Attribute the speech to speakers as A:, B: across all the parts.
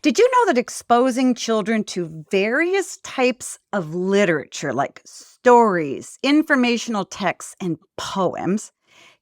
A: Did you know that exposing children to various types of literature, like stories, informational texts, and poems,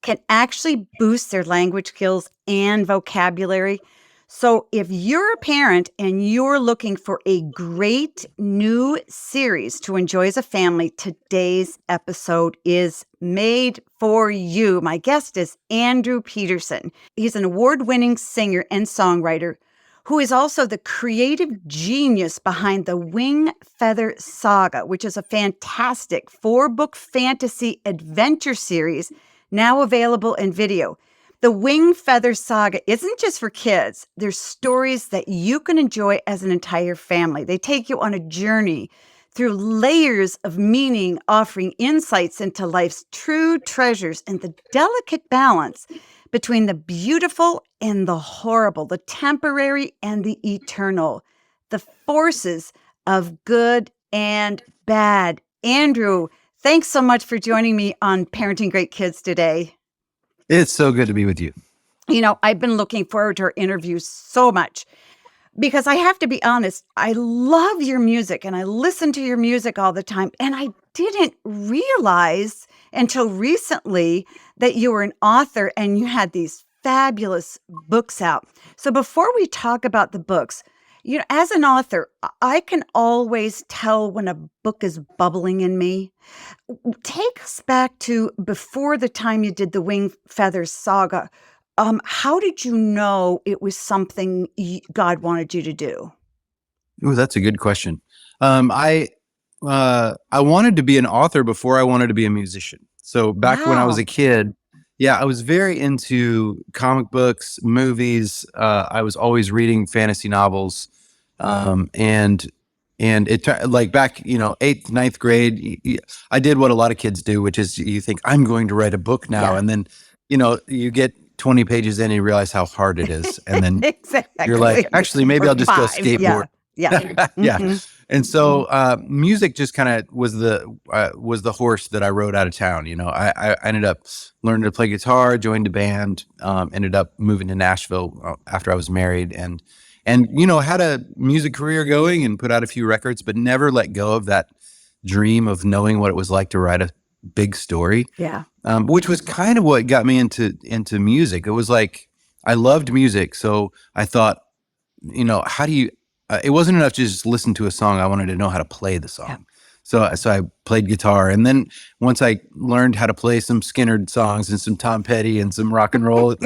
A: can actually boost their language skills and vocabulary? So, if you're a parent and you're looking for a great new series to enjoy as a family, today's episode is made for you. My guest is Andrew Peterson. He's an award winning singer and songwriter who is also the creative genius behind the Wing Feather Saga, which is a fantastic 4-book fantasy adventure series now available in video. The Wing Feather Saga isn't just for kids. There's stories that you can enjoy as an entire family. They take you on a journey through layers of meaning, offering insights into life's true treasures and the delicate balance between the beautiful and the horrible, the temporary and the eternal, the forces of good and bad. Andrew, thanks so much for joining me on Parenting Great Kids today.
B: It's so good to be with you.
A: You know, I've been looking forward to our interviews so much because I have to be honest, I love your music and I listen to your music all the time. And I didn't realize until recently that you were an author and you had these fabulous books out. So before we talk about the books, you know, as an author, I can always tell when a book is bubbling in me. Take us back to before the time you did the Wing Feather Saga. How did you know it was something God wanted you to do?
B: Ooh, that's a good question. I wanted to be an author before I wanted to be a musician. So back when I was
A: Wow.
B: a kid, yeah, I was very into comic books, movies. I was always reading fantasy novels, and like back, eighth, ninth grade, I did what a lot of kids do, which is you think I'm going to write a book now,
A: Yeah.
B: and then you get 20 pages in and you realize how hard it is, and then you're
A: Exactly.
B: like, actually, maybe
A: Or
B: I'll just go
A: 5.
B: skateboard.
A: Yeah. Yeah.
B: Yeah.
A: Mhm.
B: And so music just kind of was the horse that I rode out of town. I ended up learning to play guitar, joined a band, ended up moving to Nashville after I was married, and had a music career going and put out a few records, but never let go of that dream of knowing what it was like to write a big story.
A: Yeah.
B: Which was kind of what got me into music. It was like I loved music, so I thought, how do you? It wasn't enough to just listen to a song. I wanted to know how to play the
A: Yeah.
B: song. So I played guitar, and then once I learned how to play some Skynyrd songs and some Tom Petty and some rock and roll,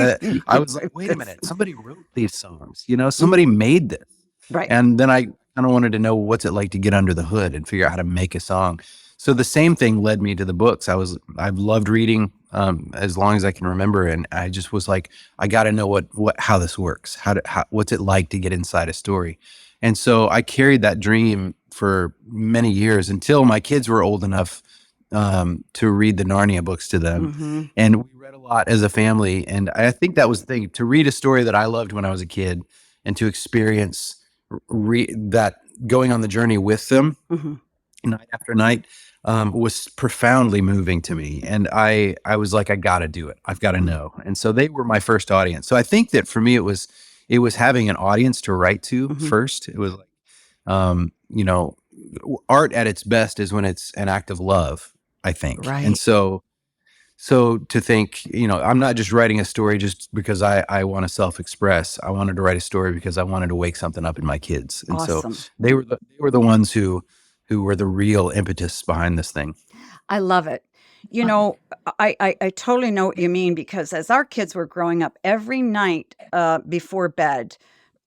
B: I was like, wait a minute, somebody wrote these songs. Somebody made this.
A: Right.
B: And then I kind of wanted to know what's it like to get under the hood and figure out how to make a song. So the same thing led me to the books. I've loved reading as long as I can remember, and I just was like, I got to know how this works. What's it like to get inside a story? And so I carried that dream for many years until my kids were old enough to read the Narnia books to them.
A: Hmm.
B: And we read a lot as a family. And I think that was the thing, to read a story that I loved when I was a kid and to experience that going on the journey with them
A: Hmm.
B: night after night was profoundly moving to me. And I was like, I got to do it. I've got to know. And so they were my first audience. So I think that for me, it was having an audience to write to
A: Hmm.
B: first. It was like, art at its best is when it's an act of love, I think.
A: Right.
B: And so to think, I'm not just writing a story just because I want to self-express. I wanted to write a story because I wanted to wake something up in my kids. And
A: Awesome.
B: so they were the ones who were the real impetus behind this thing.
A: I love it. You know, I totally know what you mean because as our kids were growing up, every night before bed,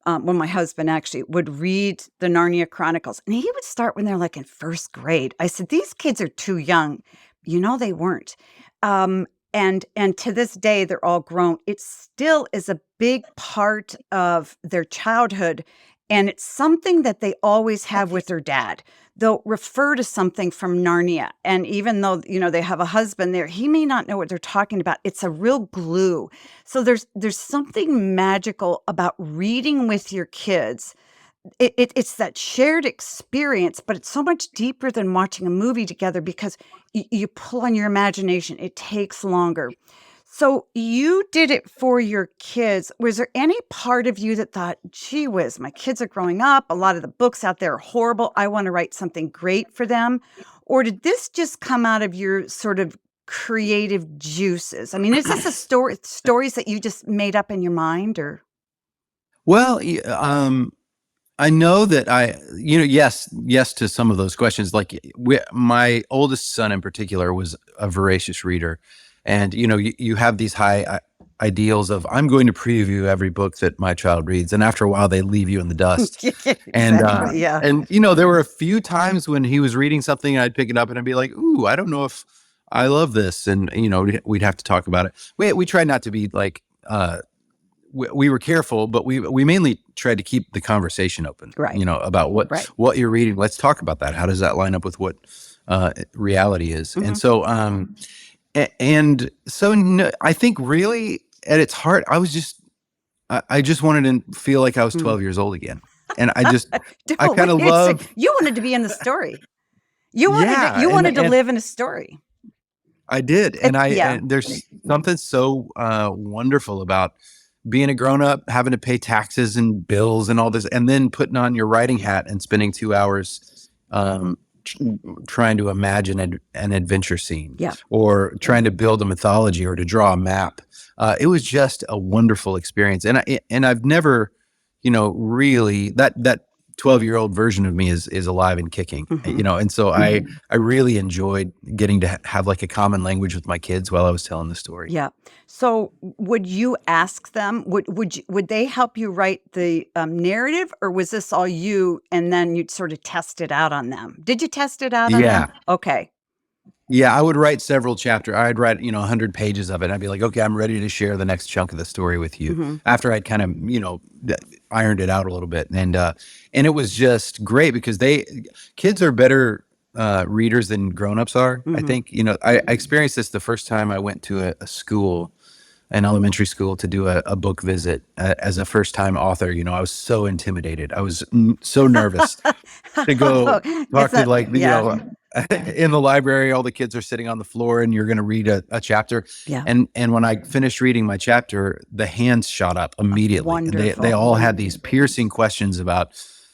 A: when my husband actually would read the Narnia Chronicles, and he would start when they're like in first grade. I said, these kids are too young. You know, they weren't. And to this day, they're all grown. It still is a big part of their childhood. And it's something that they always have with their dad. They'll refer to something from Narnia. And even though, they have a husband there, he may not know what they're talking about. It's a real glue. So there's something magical about reading with your kids. It's that shared experience, but it's so much deeper than watching a movie together because you pull on your imagination. It takes longer. So you did it for your kids. Was there any part of you that thought, gee whiz, my kids are growing up. A lot of the books out there are horrible. I want to write something great for them. Or did this just come out of your sort of creative juices? I mean, is this a stories that you just made up in your mind or?
B: Well, I know that yes to some of those questions. Like my oldest son in particular was a voracious reader, and you have these high ideals of I'm going to preview every book that my child reads, and after a while they leave you in the dust. And
A: Exactly. Yeah.
B: and there were a few times when he was reading something, and I'd pick it up and I'd be like, "Ooh, I don't know if I love this," and we'd have to talk about it. We tried not to be like. We were careful, but we mainly tried to keep the conversation open,
A: Right.
B: About
A: Right.
B: what you're reading. Let's talk about that. How does that line up with what reality is?
A: Mhm.
B: And so, no, I think really at its heart, I just wanted to feel like I was
A: Mm.
B: 12 years old again. And I
A: No,
B: kind of love,
A: you wanted to be in the story.
B: yeah.
A: You wanted to
B: And
A: live in a story.
B: I did.
A: Yeah.
B: And there's something so wonderful about being a grown up, having to pay taxes and bills and all this, and then putting on your writing hat and spending 2 hours tr- trying to imagine an adventure scene,
A: Yeah.
B: or trying to build a mythology or to draw a map. It was just a wonderful experience, and I've never, really that 12-year-old version of me is alive and kicking,
A: Mhm.
B: and so I really enjoyed getting to have like a common language with my kids while I was telling the story.
A: Yeah. So would you ask them, would they help you write the, narrative, or was this all you and then you'd sort of test it out on them? Did you test it out on
B: Yeah.
A: them? Okay.
B: Yeah, I would write several chapters. I'd write, 100 pages of it. I'd be like, okay, I'm ready to share the next chunk of the story with you
A: Mhm.
B: after I'd kind of, ironed it out a little bit. And it was just great because kids are better readers than grownups are. I
A: Mhm.
B: think, I experienced this the first time I went to a school, an elementary school, to do a book visit as a first time author. I was so intimidated. I was so nervous to go
A: It's
B: talk to,
A: not
B: like,
A: yeah.
B: in the library, all the kids are sitting on the floor and you're going to read a chapter.
A: Yeah.
B: And when I finished reading my chapter, the hands shot up immediately, and they
A: Wonderful.
B: all had these piercing questions about,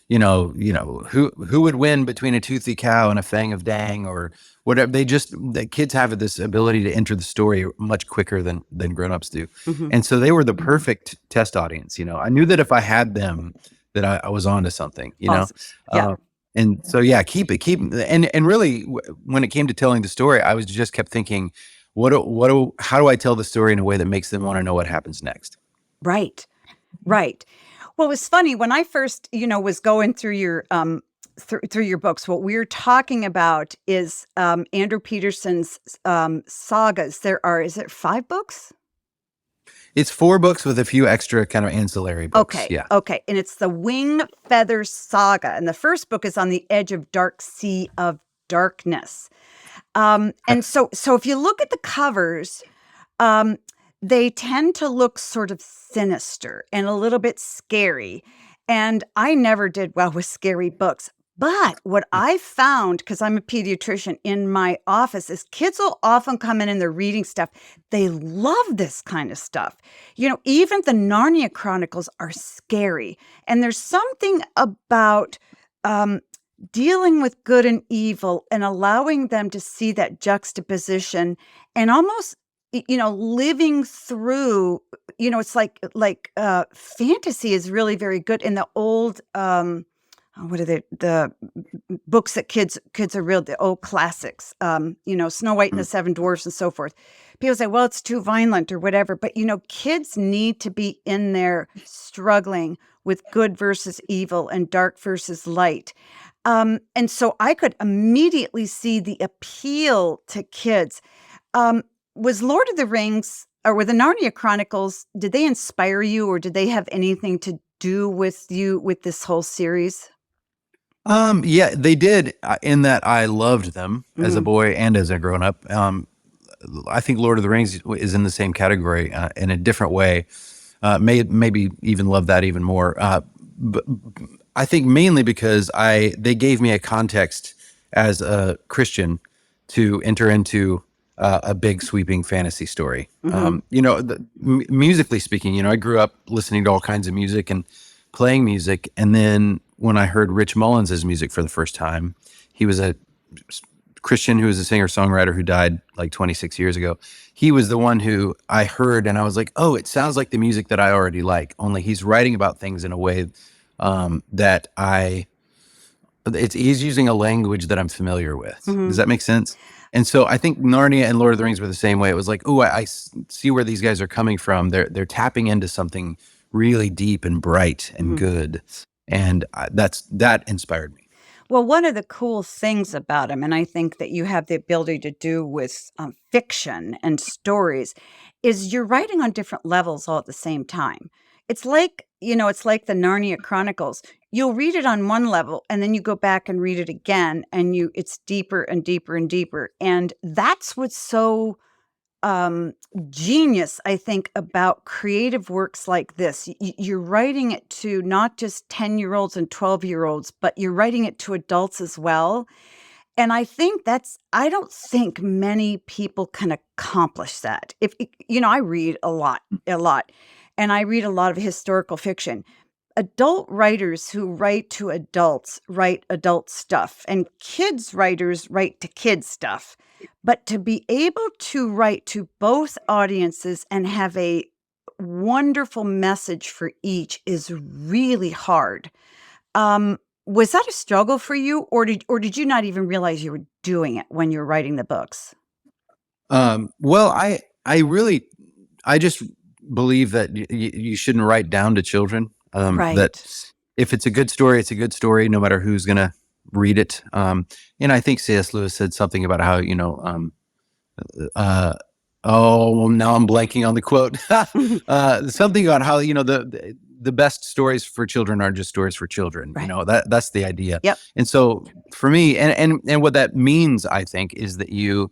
B: who would win between a toothy cow and a fang of dang, or whatever. The kids have this ability to enter the story much quicker than grownups do.
A: Mhm.
B: And so they were the perfect test audience. I knew that if I had them, that I was onto something.
A: Awesome. Yeah.
B: Uh, and so, yeah, and really, when it came to telling the story, I was just kept thinking, how do I tell the story in a way that makes them want to know what happens next?
A: Right. Right. Well, it was funny when I first, was going through your through your books. What we're talking about is Andrew Peterson's sagas. Is it 5 books?
B: It's 4 books with a few extra kind of ancillary books.
A: Okay,
B: Yeah.
A: okay, and it's the Wing Feather Saga, and the first book is On the Edge of Dark Sea of Darkness. And so if you look at the covers, um, they tend to look sort of sinister and a little bit scary, and I never did well with scary books. But what I found, because 'cause I'm a pediatrician in my office, is kids will often come in and they're reading stuff. They love this kind of stuff. Even the Narnia Chronicles are scary, and there's something about, um, dealing with good and evil and allowing them to see that juxtaposition and almost living through, it's like fantasy is really very good in the old, what are the books that kids are real, the old classics, Snow White and the Seven Dwarfs and so forth. People say, well, it's too violent or whatever, but kids need to be in there struggling with good versus evil and dark versus light. And so I could immediately see the appeal to kids. Um, was Lord of the Rings or were the Narnia Chronicles, did they inspire you or did they have anything to do with you with this whole series?
B: Yeah, they did, in that I loved them as a
A: Mhm.
B: boy and as a grown up. I think Lord of the Rings is in the same category, in a different way. Maybe even love that even more. But I think mainly because they gave me a context as a Christian to enter into a big sweeping fantasy story.
A: Mm-hmm.
B: Musically speaking, I grew up listening to all kinds of music and playing music. And then when I heard Rich Mullins' music for the first time, he was a Christian who was a singer songwriter who died like 26 years ago. He was the one who I heard and I was like, oh, it sounds like the music that I already like, only he's writing about things in a way that he's using a language that I'm familiar with.
A: Mm-hmm.
B: Does that make sense? And so I think Narnia and Lord of the Rings were the same way. It was like, oh, I see where these guys are coming from. They're tapping into something really deep and bright and
A: Mm-hmm.
B: good, and that inspired me.
A: Well, one of the cool things about him, and I think that you have the ability to do with fiction and stories, is you're writing on different levels all at the same time. It's like the Narnia Chronicles. You'll read it on one level and then you go back and read it again and it's deeper and deeper and deeper. And that's what's so um, genius, I think, about creative works like this. You're writing it to not just 10-year-olds and 12-year-olds, but you're writing it to adults as well. And I don't think many people can accomplish that. I read a lot, and I read a lot of historical fiction. Adult writers who write to adults write adult stuff, and kids writers write to kids stuff. But to be able to write to both audiences and have a wonderful message for each is really hard. Um, was that a struggle for you, or did you not even realize you were doing it when you were writing the books?
B: Well, I just believe that you shouldn't write down to children. That
A: Right.
B: if it's a good story, it's a good story, no matter who's gonna read it. And I think C.S. Lewis said something about how uh, oh, well, now I'm blanking on the quote. Something about how the best stories for children are just stories for children.
A: Right.
B: That's the idea.
A: Yep.
B: And so for me, and what that means, I think, is that you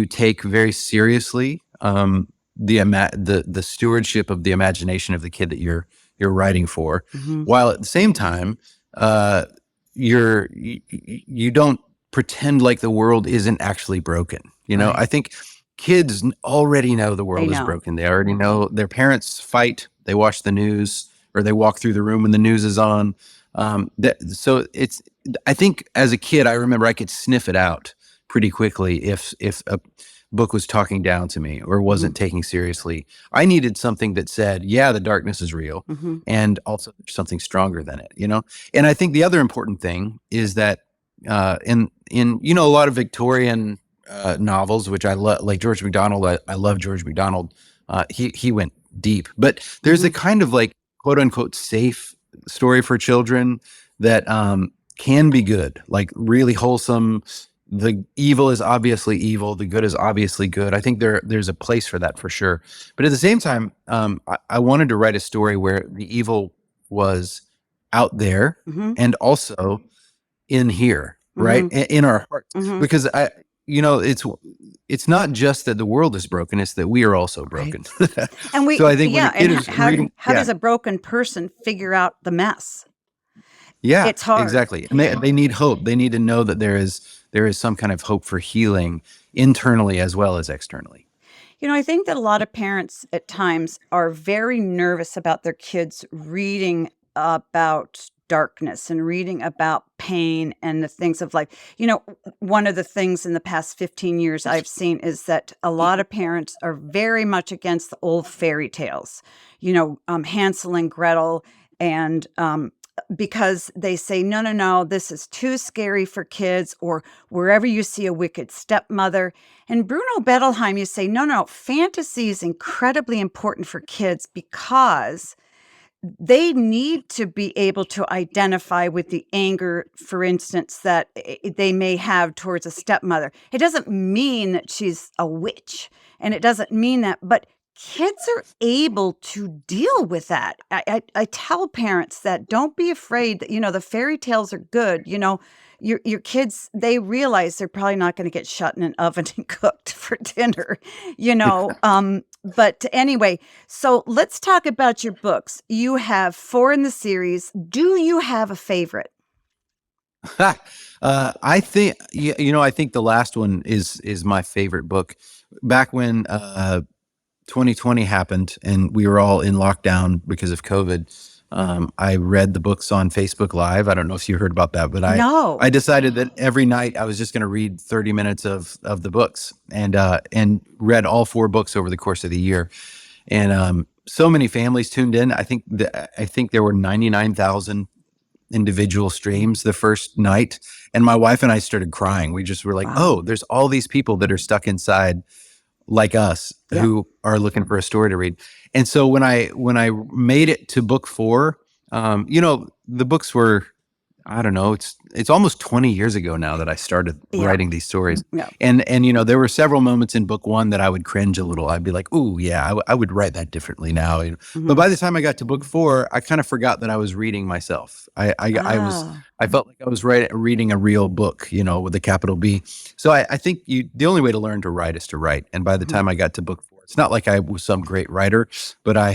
B: take very seriously the stewardship of the imagination of the kid that you're writing for,
A: Mhm.
B: while at the same time, uh, you don't pretend like the world isn't actually broken.
A: Right.
B: I think kids already know the
A: They
B: world is
A: know.
B: broken. They already know their parents fight. They watch the news, or they walk through the room when the news is on. So I think as a kid, I remember I could sniff it out pretty quickly if a book was talking down to me or wasn't taking seriously. I needed something that said, yeah, the darkness is real,
A: Mhm.
B: and also there's something stronger than it. And I think the other important thing is that in a lot of Victorian novels, which I love, like George MacDonald. I love George MacDonald. He went deep, but there's a
A: Mhm.
B: kind of like quote unquote safe story for children that can be good, like really wholesome. The evil is obviously evil. The good is obviously good. I think there's a place for that for sure. But at the same time, I wanted to write a story where the evil was out there
A: Mhm.
B: and also in here, right?
A: Mhm.
B: In our hearts,
A: Mhm.
B: because it's not just that the world is broken; it's that we are also
A: Right.
B: broken.
A: And
B: So I think when a
A: yeah, and
B: kid is reading,
A: how
B: yeah,
A: does a broken person figure out the mess?
B: yeah,
A: It's hard.
B: exactly, and they need hope. They need to know that there is some kind of hope for healing internally as well as externally.
A: I think that a lot of parents at times are very nervous about their kids reading about darkness and reading about pain and the things of life. One of the things in the past 15 years I've seen is that a lot of parents are very much against the old fairy tales, Hansel and Gretel, and because they say, no, no, no, this is too scary for kids, or wherever you see a wicked stepmother. And Bruno Bettelheim, you say, no, no, fantasy is incredibly important for kids because they need to be able to identify with the anger, for instance, that they may have towards a stepmother. It doesn't mean that she's a witch, and it doesn't mean that, but kids are able to deal with that. I tell parents that don't be afraid that, the fairy tales are good. Your kids, they realize they're probably not going to get shut in an oven and cooked for dinner, but anyway, so let's talk about your books. You have 4 in the series. Do you have a favorite?
B: I think I think the last one is my favorite book. back when 2020 happened and we were all in lockdown because of COVID, I read the books on Facebook Live. I don't know if you heard about that, but
A: No.
B: I decided that every night I was just going to read 30 minutes of the books, and read all 4 books over the course of the year. And so many families tuned in. I think there were 99,000 individual streams the first night, and my wife and I started crying. We just were like,
A: Wow.
B: "Oh, there's all these people that are stuck inside like us
A: Yeah.
B: who are looking for a story to read." And so when I made it to book 4, the books were, I don't know, it's almost 20 years ago now that I started
A: Yeah.
B: writing these stories.
A: Yeah.
B: And there were several moments in book 1 that I would cringe a little. I'd be like, "Ooh, yeah, I would write that differently now." But by the time I got to book 4, I kind of forgot that I was reading myself.
A: Oh.
B: I felt like I was reading a real book, with a capital B. So I think the only way to learn to write is to write. And by the time I got to book 4, it's not like I was some great writer, but I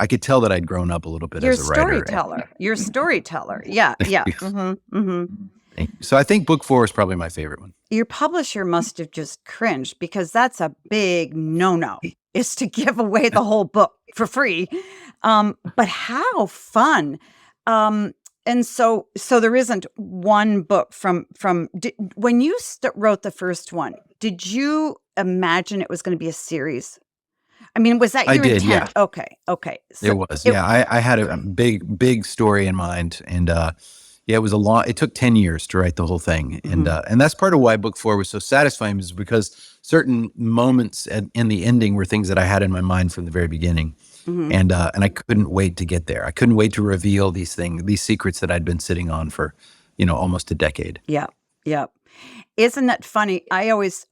B: could tell that I'd grown up a little bit
A: You're a
B: as a writer.
A: storyteller. You're a storyteller. Yeah. Yeah.
B: So I think book 4 is probably my favorite one.
A: Your publisher must have just cringed, because that's a big no-no, is to give away the whole book for free. But how fun. And so there isn't one book when you wrote the first one, did you imagine it was going to be a series? I mean, was that
B: I
A: your
B: did,
A: intent?
B: yeah.
A: Okay.
B: It
A: So
B: was, yeah. I had a big story in mind, and yeah, it took 10 years to write the whole thing, and that's part of why book 4 was so satisfying, is because certain moments in the ending were things that I had in my mind from the very beginning, and I couldn't wait to get there. I couldn't wait to reveal these secrets that I'd been sitting on for, almost a decade.
A: yeah. Yeah. Isn't that funny? I always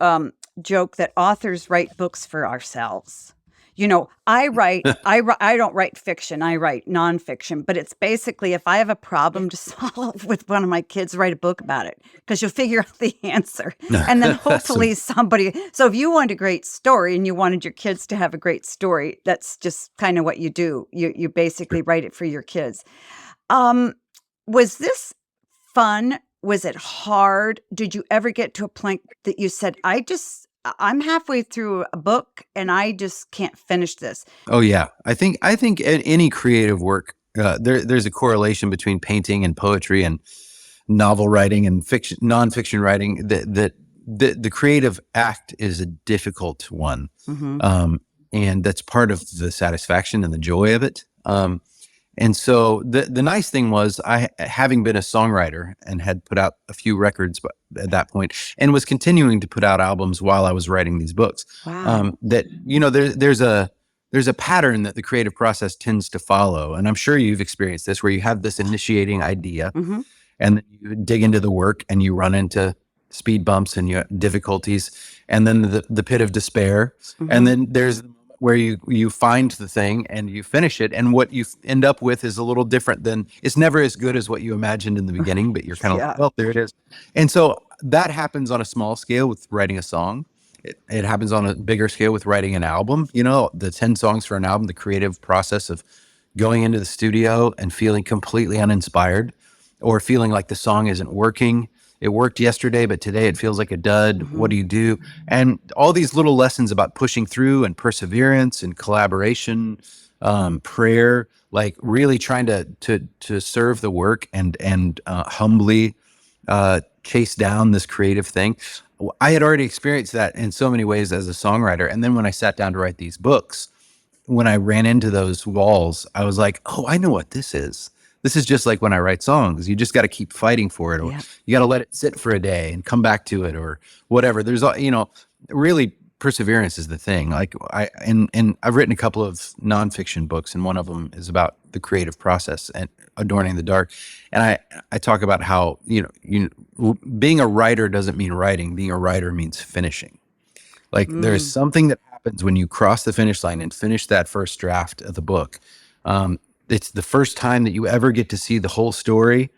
A: joke that authors write books for ourselves. I don't write fiction, I write nonfiction, but it's basically, if I have a problem to solve with one of my kids, write a book about it, because you'll figure out the answer. And then hopefully somebody, so if you want a great story and you wanted your kids to have a great story, that's just kind of what you do. You basically write it for your kids. Was this fun? Was it hard? Did you ever get to a point that you said, I'm halfway through a book and I just can't finish this?
B: Oh yeah, I think in any creative work, there's a correlation between painting and poetry and novel writing and nonfiction writing. The creative act is a difficult one,
A: Mm-hmm.
B: and that's part of the satisfaction and the joy of it. And so the nice thing was, having been a songwriter and had put out a few records at that point, and was continuing to put out albums while I was writing these books.
A: Wow.
B: That there's a pattern that the creative process tends to follow, and I'm sure you've experienced this, where you have this initiating idea,
A: Mm-hmm.
B: and then you dig into the work, and you run into speed bumps and difficulties, and then the pit of despair,
A: Mm-hmm.
B: and then there's where you find the thing and you finish it, and what you end up with is a little different. Than It's never as good as what you imagined in the beginning, but you're kind of
A: Yeah.
B: like, well, there it is. And so that happens on a small scale with writing a song. It happens on a bigger scale with writing an album. The 10 songs for an album, the creative process of going into the studio and feeling completely uninspired, or feeling like the song isn't working. It worked yesterday, but today it feels like a dud.
A: Mm-hmm.
B: What do you do? And all these little lessons about pushing through and perseverance and collaboration, prayer, like really trying to serve the work and humbly chase down this creative thing. I had already experienced that in so many ways as a songwriter. And then when I sat down to write these books, when I ran into those walls, I was like, oh, I know what this is. This is just like when I write songs. You just got to keep fighting for it, or
A: Yeah.
B: you got to let it sit for a day and come back to it, or whatever. Really perseverance is the thing. Like and I've written a couple of nonfiction books, and one of them is about the creative process and adorning the dark. And I talk about how, being a writer doesn't mean writing. Being a writer means finishing. Like there's something that happens when you cross the finish line and finish that first draft of the book. It's the first time that you ever get to see the whole story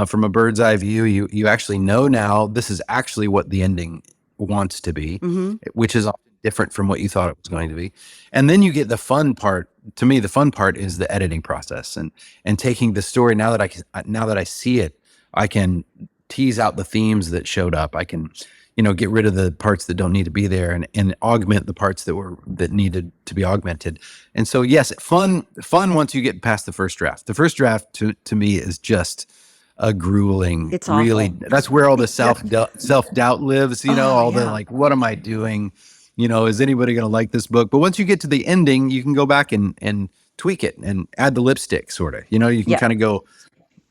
B: from a bird's eye view. You actually know now this is actually what the ending wants to be,
A: Mm-hmm.
B: which is often different from what you thought it was going to be. And then you get the fun part. To me, the fun part is the editing process and taking the story. Now that I see it, I can tease out the themes that showed up. I can, get rid of the parts that don't need to be there, and augment the parts that needed to be augmented. And so, yes, fun once you get past the first draft. The first draft to me is just a grueling,
A: It's
B: really,
A: awful.
B: that's where all the self-doubt lives,
A: Oh,
B: all the
A: yeah.
B: like, what am I doing? Is anybody going to like this book? But once you get to the ending, you can go back and tweak it and add the lipstick, sort of. You can
A: Yeah.
B: kind of go,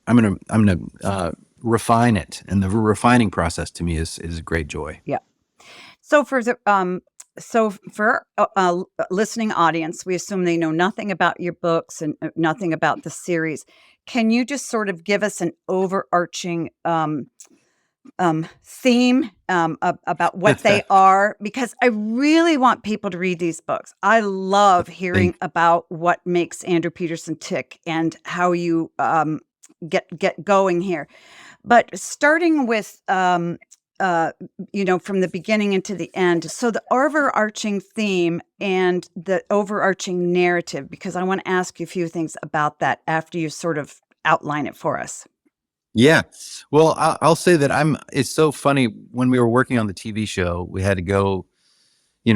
B: I'm gonna refine it, and the refining process to me is a great joy.
A: Yeah. So for the for listening audience, we assume they know nothing about your books and nothing about the series. Can you just sort of give us an overarching theme about what they are? Because I really want people to read these books. I love hearing about what makes Andrew Peterson tick and how you get going here. But starting with from the beginning into the end. So the overarching theme and the overarching narrative, because I want to ask you a few things about that after you sort of outline it for us.
B: Yeah. Well, I'll say that it's so funny, when we were working on the TV show, we had to go, the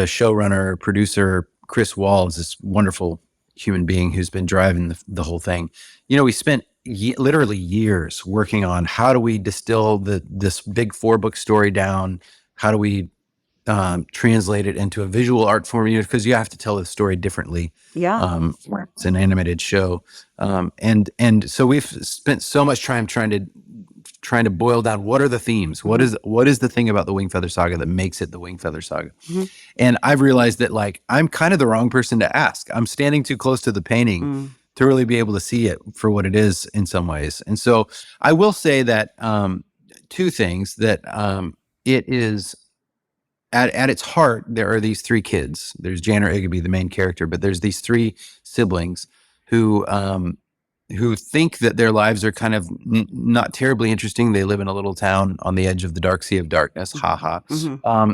B: showrunner, producer, Chris Wall, is this wonderful human being who's been driving the whole thing. We spent literally years working on how do we distill this big 4-book story down? How do we translate it into a visual art form? Because you have to tell the story differently.
A: Yeah.
B: It's an animated show. And so we've spent so much time trying to boil down, what are the themes?
A: Mm-hmm.
B: What is the thing about the Wingfeather Saga that makes it the Wingfeather Saga?
A: Mm-hmm.
B: And I've realized that, like, I'm kind of the wrong person to ask. I'm standing too close to the painting to really be able to see it for what it is in some ways. And so I will say that two things, that it is at its heart, there are these 3 kids. There's Janner Igby, the main character, but there's these 3 siblings who think that their lives are kind of not terribly interesting. They live in a little town on the edge of the dark sea of darkness. Ha ha.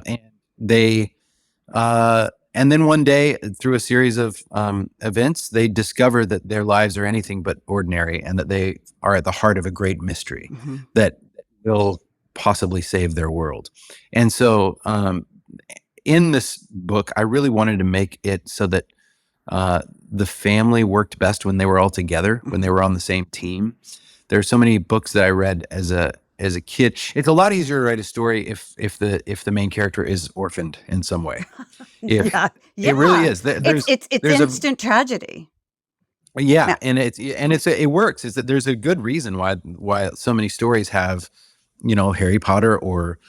B: And they, and then one day, through a series of events, they discover that their lives are anything but ordinary, and that they are at the heart of a great mystery that will possibly save their world. And so, in this book, I really wanted to make it so that the family worked best when they were all together, when they were on the same team. There are so many books that I read as a kid. It's a lot easier to write a story if the main character is orphaned in some way.
A: Yeah.
B: It really is.
A: It's instant tragedy.
B: Yeah, and it works. Is that there's a good reason why so many stories have, Harry Potter, or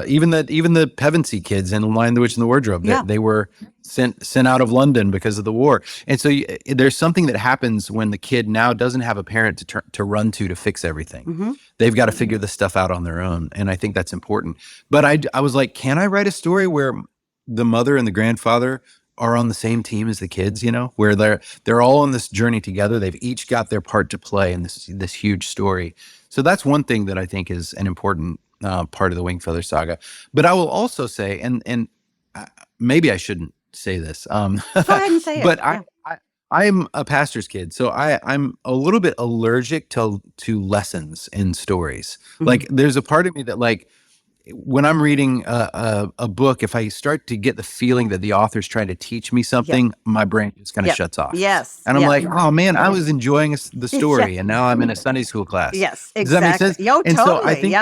B: even the Pevensey kids in Lion, the Witch, and the Wardrobe. They were sent out of London because of the war. And so there's something that happens when the kid now doesn't have a parent to run to fix everything. They've got to figure this stuff out on their own, and I think that's important. But I was like, can I write a story where the mother and the grandfather are on the same team as the kids, where they're all on this journey together. They've each got their part to play in this huge story. So that's one thing that I think is an important part of the Wingfeather Saga. But I will also say, and maybe I shouldn't say this.
A: Go ahead and say
B: but
A: it.
B: I'm a pastor's kid, so I'm a little bit allergic to lessons in stories. Like, there's a part of me that, like, when I'm reading a book, if I start to get the feeling that the author's trying to teach me something, my brain just kind of shuts off.
A: Yes.
B: And I'm like, oh man, I was enjoying the story, and now I'm in a Sunday school class.
A: Yes, exactly.
B: Does that make sense?
A: Yo,
B: And
A: totally.
B: so I think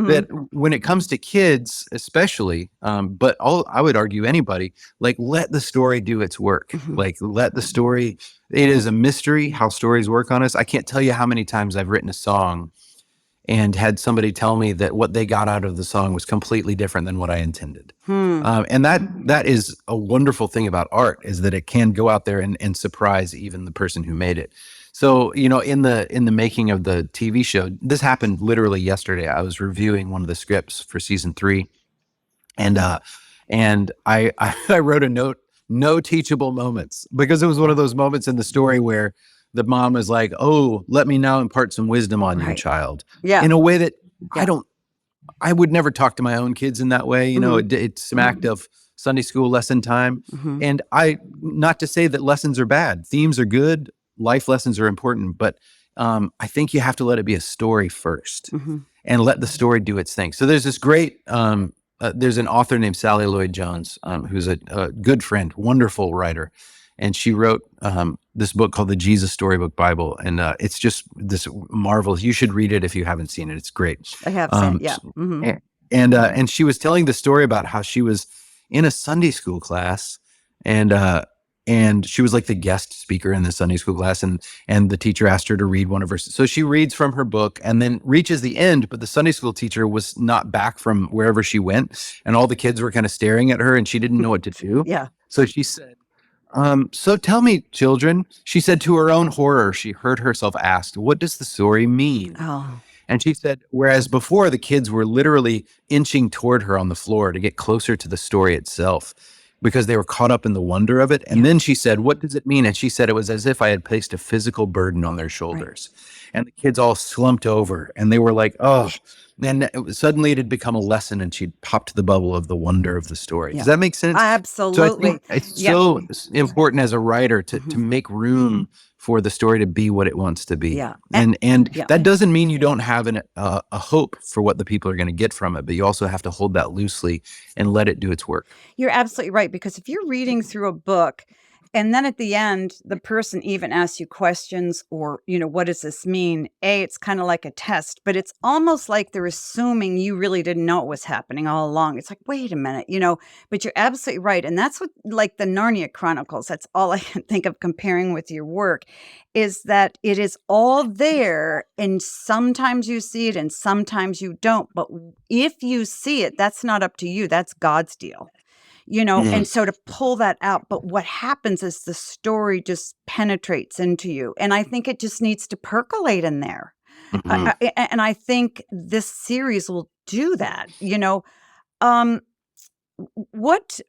B: that when it comes to kids, especially, but I would argue anybody, like, let the story do its work. Like, let the story. It is a mystery how stories work on us. I can't tell you how many times I've written a song and had somebody tell me that what they got out of the song was completely different than what I intended. And that is a wonderful thing about art, is that it can go out there and surprise even the person who made it. So, in the making of the TV show, this happened literally yesterday. I was reviewing one of the scripts for season 3, and I wrote a note, no teachable moments, because it was one of those moments in the story where the mom is like, oh, let me now impart some wisdom on you, child.
A: Yeah.
B: In a way that I would never talk to my own kids in that way. It smacked of Sunday school lesson time. And not to say that lessons are bad. Themes are good. Life lessons are important. But I think you have to let it be a story first. and let the story do its thing. So there's this great, there's an author named Sally Lloyd Jones, who's a good friend, wonderful writer. And she wrote this book called the Jesus Storybook Bible. And it's just this marvelous, you should read it if you haven't seen it. It's great.
A: I have seen, yeah. Mm-hmm.
B: And she was telling the story about how she was in a Sunday school class, and she was like the guest speaker in the Sunday school class, and the teacher asked her to read one of her. So she reads from her book and then reaches the end, but the Sunday school teacher was not back from wherever she went, and all the kids were kind of staring at her, and she didn't know what to do.
A: Yeah.
B: So she said, "So tell me, children," she said. To her own horror, she heard herself asked, "What does the story mean?"
A: Oh.
B: And she said, whereas before the kids were literally inching toward her on the floor to get closer to the story itself because they were caught up in the wonder of it. And then she said, "What does it mean?" And she said, "It was as if I had placed a physical burden on their shoulders." Right. And the kids all slumped over and they were like, "Oh." Then suddenly it had become a lesson, and she'd popped the bubble of the wonder of the story. Yeah. Does that make sense?
A: Absolutely.
B: So I think it's so important as a writer to make room for the story to be what it wants to be.
A: Yeah.
B: And that doesn't mean you don't have a hope for what the people are going to get from it, but you also have to hold that loosely and let it do its work.
A: You're absolutely right, because if you're reading through a book and then at the end, the person even asks you questions or, what does this mean? It's kind of like a test, but it's almost like they're assuming you really didn't know what was happening all along. It's like, wait a minute, but you're absolutely right. And that's what, like the Narnia Chronicles, that's all I can think of comparing with your work, is that it is all there. And sometimes you see it and sometimes you don't. But if you see it, that's not up to you. That's God's deal. And so to pull that out, but what happens is the story just penetrates into you. And I think it just needs to percolate in there. And I think this series will do that. What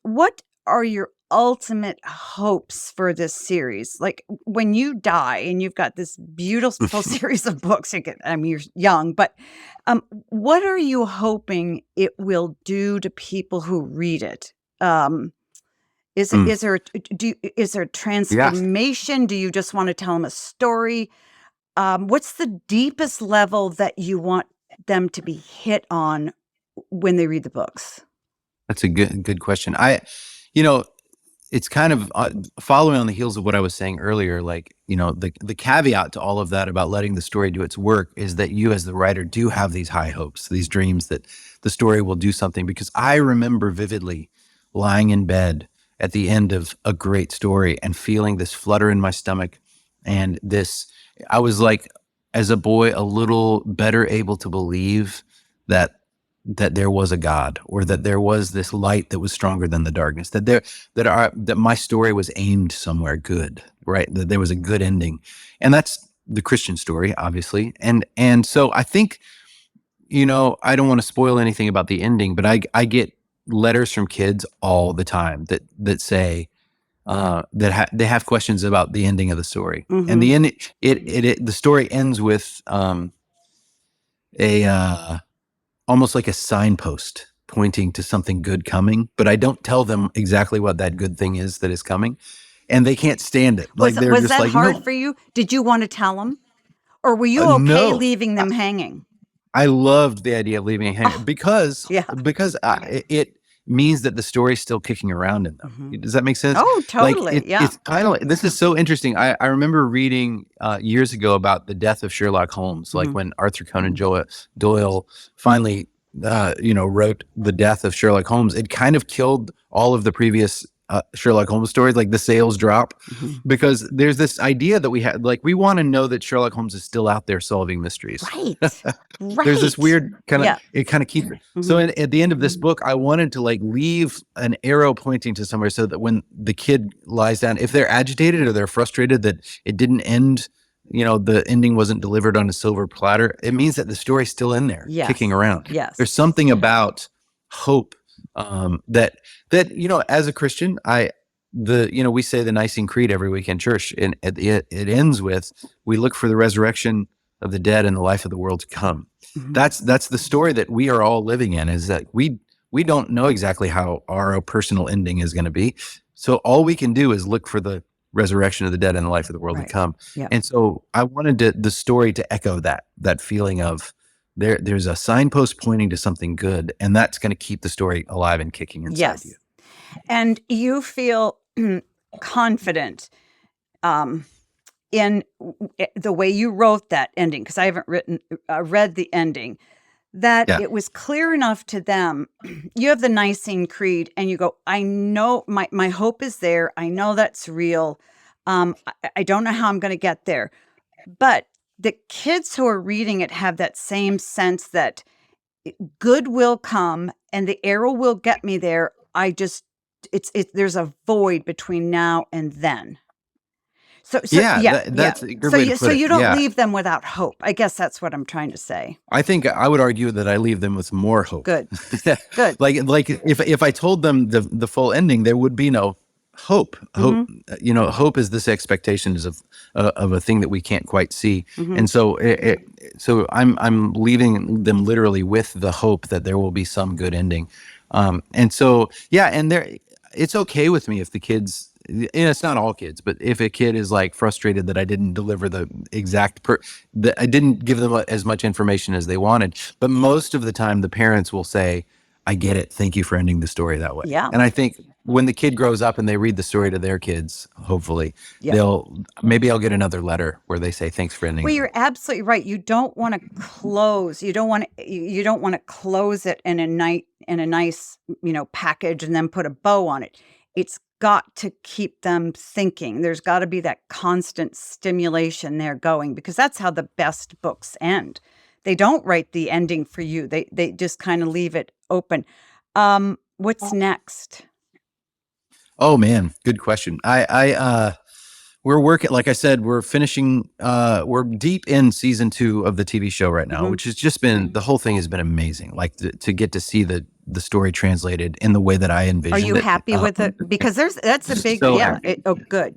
A: are your ultimate hopes for this series? Like when you die and you've got this beautiful series of books, you're young, but what are you hoping it will do to people who read it? Is there a transformation? Yeah. Do you just want to tell them a story? What's the deepest level that you want them to be hit on when they read the books?
B: That's a good question. It's kind of following on the heels of what I was saying earlier. Like, the caveat to all of that about letting the story do its work is that you as the writer do have these high hopes, these dreams that the story will do something. Because I remember vividly lying in bed at the end of a great story and feeling this flutter in my stomach. And I was like, as a boy, a little better able to believe that there was a God, or that there was this light that was stronger than the darkness, that my story was aimed somewhere good, right? That there was a good ending. And that's the Christian story, obviously. And so I think, I don't want to spoil anything about the ending, but I get letters from kids all the time that say they have questions about the ending of the story. And the end, the story ends with almost like a signpost pointing to something good coming, but I don't tell them exactly what that good thing is that is coming, and they can't stand it.
A: Was that hard for you? Did you want to tell them, or were you okay leaving them hanging?
B: I loved the idea of leaving it hanging because it means that the story's still kicking around in them. Does that make sense?
A: Oh, totally.
B: It's kind of like, this is so interesting. I remember reading years ago about the death of Sherlock Holmes, like when Arthur Conan Doyle finally, wrote the death of Sherlock Holmes. It kind of killed all of the previous Sherlock Holmes stories, like the sales drop, because there's this idea that we had, like, we want to know that Sherlock Holmes is still out there solving mysteries.
A: Right.
B: There's this weird kind of, it kind of keeps it. So at the end of this book, I wanted to leave an arrow pointing to somewhere so that when the kid lies down, if they're agitated or they're frustrated that it didn't end, the ending wasn't delivered on a silver platter, it means that the story's still in there, kicking around.
A: Yes.
B: There's something about hope that as a Christian, we say the Nicene Creed every week in church, and it ends with, we look for the resurrection of the dead and the life of the world to come. That's the story that we are all living in, is that we don't know exactly how our personal ending is going to be. So all we can do is look for the resurrection of the dead and the life of the world to come. Yeah. And so I wanted the story to echo that feeling of there's a signpost pointing to something good, and that's going to keep the story alive and kicking inside you.
A: Yes. And you feel confident in the way you wrote that ending, because I haven't read the ending, that
B: Yeah.
A: it was clear enough to them. You have the Nicene Creed, and you go, I know my hope is there. I know that's real. I don't know how I'm going to get there. But the kids who are reading it have that same sense that good will come and the arrow will get me there. There's a void between now and then. So
B: Yeah,
A: yeah,
B: that's a good
A: So
B: way to put it.
A: you don't
B: Yeah.
A: leave them without hope. I guess that's what I'm trying to say.
B: I think I would argue that I leave them with more hope.
A: Good. Good.
B: Like if I told them the full ending, there would be no hope. Hope, hope is this expectation of a thing that we can't quite see. And so so I'm leaving them literally with the hope that there will be some good ending. And so yeah, and it's okay with me if the kids, it's not all kids, but if a kid is like frustrated that I didn't deliver the exact that I didn't give them as much information as they wanted. But most of the time the parents will say, I get it. Thank you for ending the story that way.
A: Yeah.
B: And I think when the kid grows up and they read the story to their kids, hopefully maybe I'll get another letter where they say, thanks for ending.
A: Well, you're absolutely right. You don't want to close. You don't want to close it in a nice, package and then put a bow on it. It's got to keep them thinking. There's got to be that constant stimulation there going, because that's how the best books end. They don't write the ending for you. They just kind of leave it open. What's next?
B: Oh man, good question. We're working, like I said, we're finishing, we're deep in season 2 of the TV show right now, which has just been, the whole thing has been amazing. Like to get to see the story translated in the way that I envisioned it.
A: Are you happy with it? Because that's a big, good.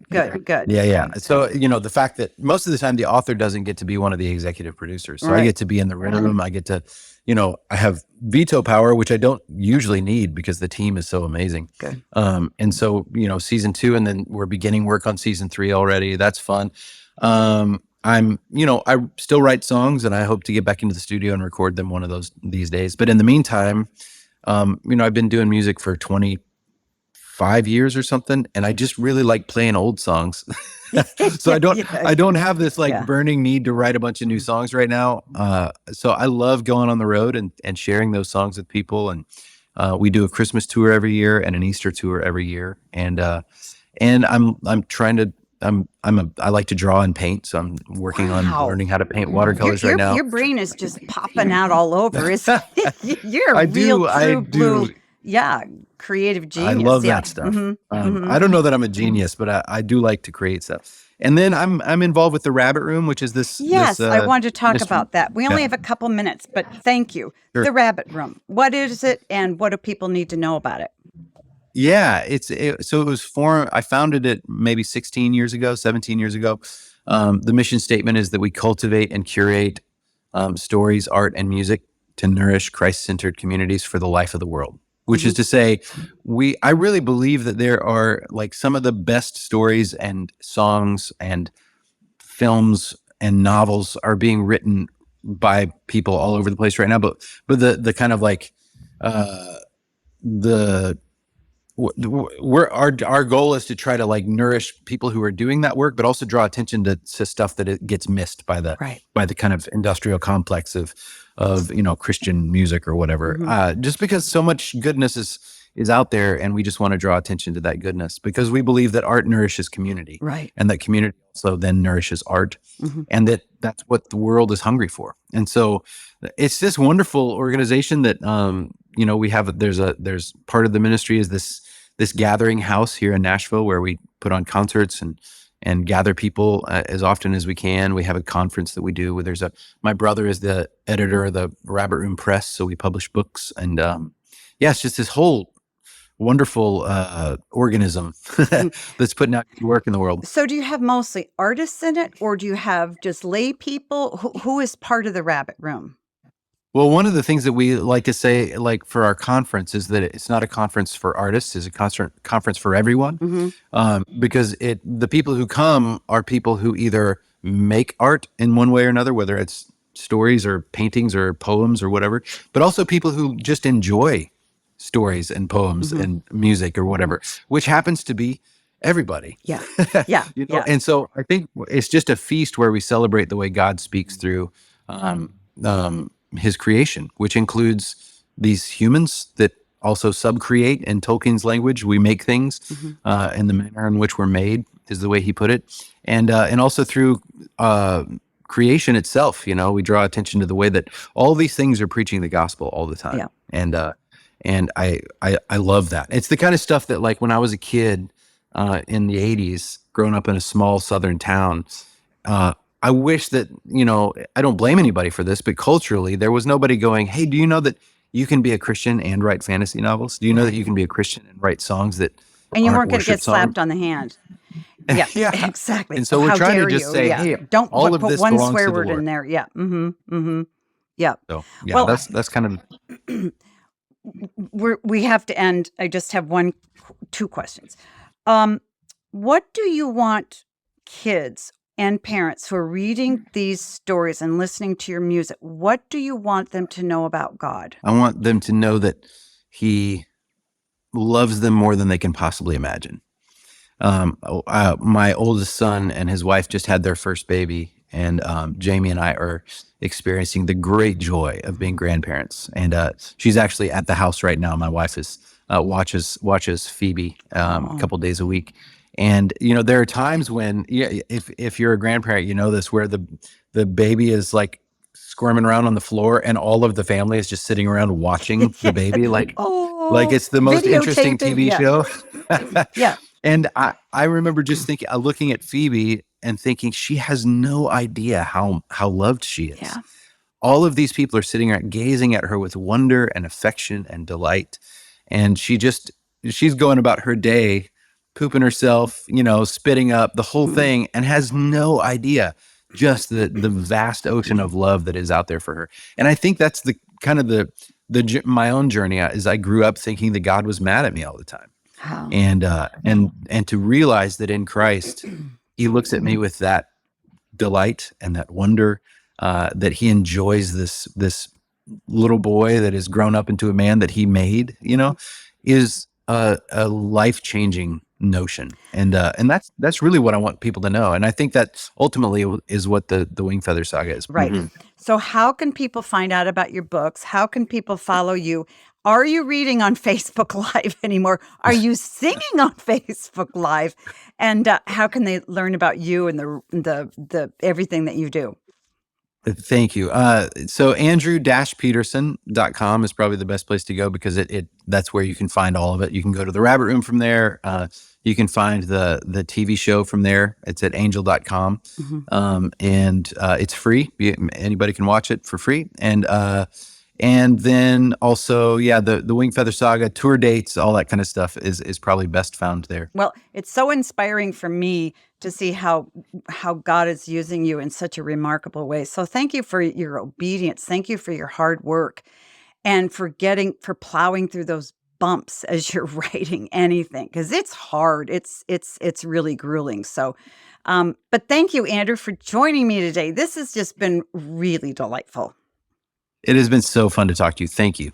B: Yeah. So, the fact that most of the time the author doesn't get to be one of the executive producers. So I get to be in the room. I get to, I have veto power, which I don't usually need because the team is so amazing.
A: Good.
B: And so, season 2, and then we're beginning work on season 3 already. That's fun. I still write songs, and I hope to get back into the studio and record them one of these days. But in the meantime, I've been doing music for 25 years or something, and I just really like playing old songs. So I don't have this burning need to write a bunch of new songs right now. So I love going on the road and sharing those songs with people. And we do a Christmas tour every year and an Easter tour every year. And I'm trying to, I like to draw and paint. So I'm working on learning how to paint watercolors right now.
A: Your brain is just popping out all over. You're a true blue, creative genius.
B: I love that stuff. I don't know that I'm a genius, but I do like to create stuff. And then I'm involved with the Rabbit Room, which is this.
A: Yes, I wanted to talk about that. We only have a couple minutes, but thank you. Sure. The Rabbit Room. What is it, and what do people need to know about it?
B: Yeah, so it was formed. I founded it maybe 17 years ago. The mission statement is that we cultivate and curate stories, art, and music to nourish Christ-centered communities for the life of the world. Which is to say, I really believe that there are like some of the best stories and songs and films and novels are being written by people all over the place right now. But the kind of like our goal is to try to like nourish people who are doing that work, but also draw attention to stuff that it gets missed by the kind of industrial complex of Christian music or whatever. Just because so much goodness is out there, and we just want to draw attention to that goodness because we believe that art nourishes community, and that community also then nourishes art, and that's what the world is hungry for. And so it's this wonderful organization that we have. There's part of the ministry is this gathering house here in Nashville where we put on concerts and gather people as often as we can. We have a conference that we do where my brother is the editor of the Rabbit Room Press. So we publish books, and it's just this whole wonderful organism that's putting out work in the world.
A: So do you have mostly artists in it, or do you have just lay people? Who is part of the Rabbit Room?
B: Well, one of the things that we like to say, like for our conference, is that it's not a conference for artists; it's a conference for everyone. Because the people who come are people who either make art in one way or another, whether it's stories or paintings or poems or whatever, but also people who just enjoy stories and poems and music or whatever, which happens to be everybody.
A: Yeah. Yeah. Yeah.
B: And so I think it's just a feast where we celebrate the way God speaks through his creation, which includes these humans that also subcreate in Tolkien's language. We make things in the manner in which we're made, is the way he put it, and also through creation itself. We draw attention to the way that all these things are preaching the gospel all the time.
A: Yeah.
B: And I love that. It's the kind of stuff that, like, when I was a kid in the 80s, growing up in a small southern town, I wish that, I don't blame anybody for this, but culturally, there was nobody going, hey, do you know that you can be a Christian and write fantasy novels? Do you know that you can be a Christian and write songs that
A: And you
B: aren't
A: weren't going to
B: worship
A: get
B: songs?
A: slapped on the hand. Yeah,
B: Yeah.
A: exactly.
B: And so we're
A: How
B: trying to
A: dare
B: just
A: you?
B: say,
A: Yeah.
B: hey,
A: Don't
B: all of
A: put
B: this
A: one
B: belongs
A: swear
B: to the
A: word
B: Lord.
A: in there. Yeah. Yeah.
B: So yeah,
A: Well,
B: that's kind of
A: we have to end. I just have two questions. What do you want kids and parents who are reading these stories and listening to your music, what do you want them to know about God?
B: I want them to know that he loves them more than they can possibly imagine. My oldest son and his wife just had their first baby, and Jamie and I are experiencing the great joy of being grandparents. And she's actually at the house right now. My wife is watches Phoebe a couple days a week. And there are times when, if you're a grandparent, this, where the baby is like squirming around on the floor, and all of the family is just sitting around watching the baby, like it's the most interesting TV show.
A: Yeah.
B: And I remember just thinking, looking at Phoebe and thinking, she has no idea how loved she is.
A: Yeah.
B: All of these people are sitting around gazing at her with wonder and affection and delight. And she's going about her day, pooping herself, spitting up, the whole thing, and has no idea just the vast ocean of love that is out there for her. And I think that's the kind of my own journey is I grew up thinking that God was mad at me all the time.
A: Wow.
B: And to realize that in Christ, he looks at me with that delight and that wonder, that he enjoys this little boy that has grown up into a man that he made, is a life-changing notion. And that's really what I want people to know. And I think that ultimately is what the Wing Feather Saga is.
A: Right. So how can people find out about your books? How can people follow you? Are you reading on Facebook Live anymore? Are you singing on Facebook Live? And how can they learn about you and the everything that you do?
B: Thank you. So Andrew-Peterson.com is probably the best place to go, because that's where you can find all of it. You can go to the Rabbit Room from there. You can find the TV show from there. It's at angel.com. And it's free. Anybody can watch it for free. And then also, the Wing Feather Saga, tour dates, all that kind of stuff is probably best found there.
A: Well, it's so inspiring for me to see how God is using you in such a remarkable way. So thank you for your obedience. Thank you for your hard work, and for plowing through those bumps as you're writing anything, because it's hard. It's really grueling. So, but thank you, Andrew, for joining me today. This has just been really delightful.
B: It has been so fun to talk to you. Thank you.